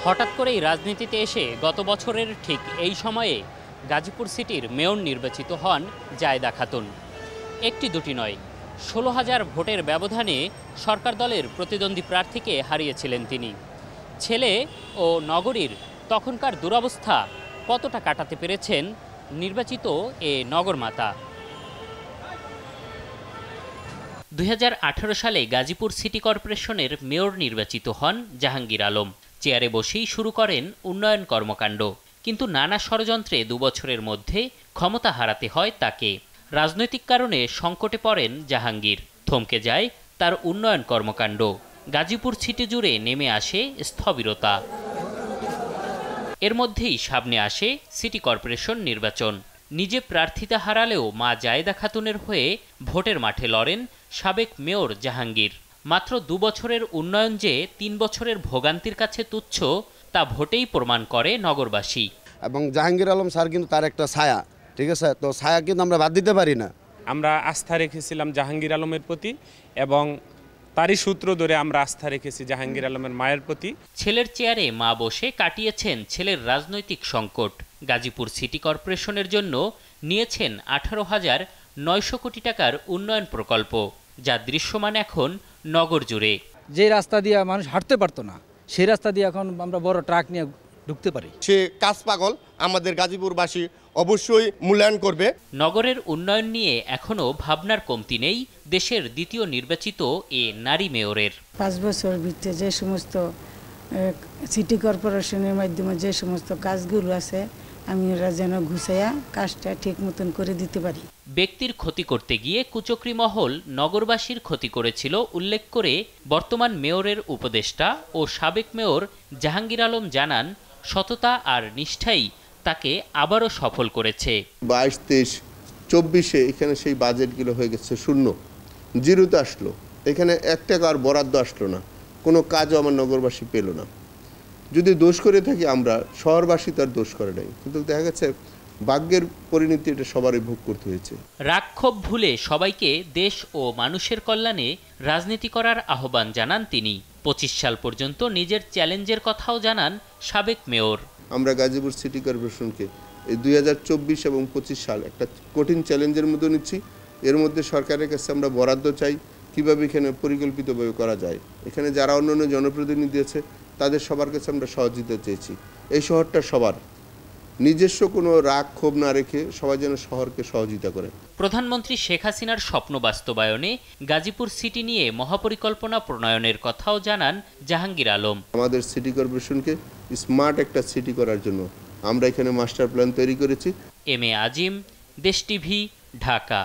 হঠাৎ করেই রাজনীতিতে এসে গত বছরের ঠিক এই সময়ে গাজীপুর সিটির মেয়র নির্বাচিত হন জায়েদা খাতুন। একটি দুটি নয়, ১৬,০০০ ভোটের ব্যবধানে সরকার দলের প্রতিদ্বন্দ্বী প্রার্থীকে হারিয়েছিলেন তিনি। ছেলে ও নগরীর তখনকার দুরবস্থা কতটা কাটাতে পেরেছেন নির্বাচিত এ নগরমাতা। ২০১৮ সালে গাজীপুর সিটি কর্পোরেশনের মেয়র নির্বাচিত হন জাহাঙ্গীর আলম। চেয়ারে বসেই শুরু করেন উন্নয়ন কর্মকাণ্ড, কিন্তু নানা ষড়যন্ত্রে ২ বছরের মধ্যে ক্ষমতা হারাতে হয় তাকে। রাজনৈতিক কারণে সংকটে পড়েন জাহাঙ্গীর, থমকে যায় তার উন্নয়ন কর্মকাণ্ড। গাজীপুর সিটি জুড়ে নেমে আসে স্থবিরতা। এর মধ্যেই সামনে আসে সিটি কর্পোরেশন নির্বাচন। নিজে প্রার্থিতা হারালেও মা জায়েদা খাতুনের হয়ে ভোটের মাঠে লড়েন সাবেক মেয়র জাহাঙ্গীর। মাত্র ২ বছরের উন্নয়ন যে ৩ বছরের ভোগান্তির কাছে তুচ্ছ, তা ভোটেই প্রমাণ করে নগরবাসী। এবং জাহাঙ্গীর আলম স্যার কিন্তু তার একটা ছায়া, ঠিক আছে, তো ছায়া কিন্তু আমরা বাদ দিতে পারি না। আমরা আস্থা রেখেছিলাম জাহাঙ্গীর আলমের প্রতি এবং তারই সূত্র ধরে আমরা আস্থা রেখেছি জাহাঙ্গীর আলমের মায়ের প্রতি। ছেলের চেয়ারে মা বসে কাটিয়েছেন ছেলের রাজনৈতিক সংকট। গাজীপুর সিটি কর্পোরেশনের জন্য নিয়েছেন ১৮,৯০০ কোটি টাকার উন্নয়ন প্রকল্প, যা দৃশ্যমান এখন নগর জুড়ে। যে রাস্তা দিয়ে মানুষ হাঁটতে পারতো না, সেই রাস্তা দিয়ে এখন আমরা বড় ট্রাক নিয়ে ঢুকতে পারি। সে কাজ পাগল, আমাদের গাজীপুরবাসী অবশ্যই মূল্যায়ন করবে। নগরের উন্নয়ন নিয়ে এখনও ভাবনার কমতি নেই দেশের দ্বিতীয় নির্বাচিত এ নারী মেয়রের। ৫ বছর ভিতরে যে সমস্ত সিটি কর্পোরেশনের মাধ্যমে যে সমস্ত কাজগুলো আছে, আমি ওরা যেন ঘুষাইয়া কাজটা ঠিক মতন করে দিতে পারি। ব্যক্তির ক্ষতি করতে গিয়ে কুচক্রী মহল নগরবাসীর ক্ষতি করেছিল উল্লেখ করে বর্তমান মেয়রের উপদেষ্টা ও সাবেক মেয়র জাহাঙ্গীর আলম জানান, সততা আর নিষ্ঠাই তাকে আবারও সফল করেছে। ২২, ২৩, ২৪-এ এখানে সেই বাজেটগুলো হয়ে গেছে শূন্য, জিরোতে আসলো। এখানে ১ টাকা আর বরাদ্দ আসলো না, কোনো কাজও আমার নগরবাসী পেল না। যদি দোষ করে থাকি আমরা, শহরবাসী তার দোষ করে নাই, কিন্তু দেখা গেছে ভাগ্যের পরিণতি এটা সবারই ভোগ করতে হয়েছে। রাক্ষোভ ভুলে সবাইকে দেশ ও মানুষের কল্যাণে রাজনীতি করার আহ্বান জানান তিনি। ২৫ সাল পর্যন্ত নিজের চ্যালেঞ্জের কথাও জানান সাবেক মেয়র। আমরা গাজীপুর সিটি কর্পোরেশনকে এই ২০২৪ এবং ২৫ সাল একটা কঠিন চ্যালেঞ্জের মধ্যে নিচ্ছি। এর মধ্যে সরকারের কাছে আমরা বরাদ্দ চাই, কীভাবে এখানে পরিকল্পিতভাবে করা যায়। এখানে যারা অন্যান্য জনপ্রতিনিধি আছে তাদের সবার কাছে আমরা সহযোগিতা চেয়েছি। এই শহরটা সবার, নিজস্ব কোনো রাগ ক্ষোভ না রেখে সবাই যেন শহরকে সহযোগিতা করে। প্রধানমন্ত্রী শেখ হাসিনার স্বপ্ন বাস্তবায়নে গাজীপুর সিটি নিয়ে মহাপরিকল্পনা প্রণয়নের কথাও জানান জাহাঙ্গীর আলম। আমাদের সিটি কর্পোরেশনকে স্মার্ট একটা সিটি করার জন্য আমরা এখানে মাস্টার প্ল্যান তৈরি করেছি। এম এ আজিম, দেশ টিভি, ঢাকা।